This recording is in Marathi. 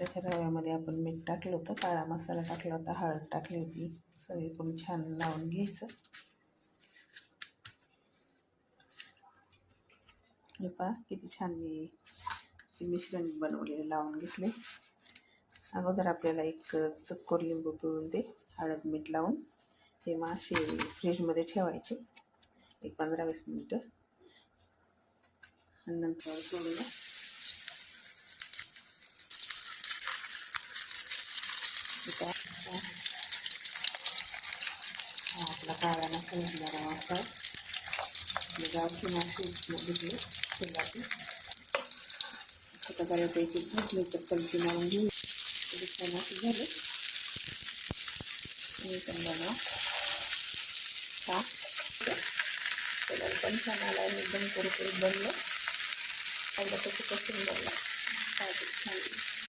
त्याच्या रव्यामध्ये आपण मीठ टाकलं होतं, काळा मसाला टाकला होता, हळद टाकली होती. सगळीकडून छान लावून घ्यायचं. हे पहा किती छान मी मिश्रण बनवलेलं लावून घेतले. अगोदर आपल्याला एक चक्कोर लिंबू पिळून ते हळद मीठ लावून ते मासे फ्रीजमध्ये ठेवायचे एक 15-20 मिनटं आणि नंतर सोडून आपला काळा मसाला रवा गावठी मासे घेतले तेलाची आता बऱ्यापैकी घातले तर पलटी मारून घेऊ. छान असं झालं बनवा का कलर पण छान आला एकदम कुरकुरीत बनलं. खायला तर खूपच सुंदर लागतं. छान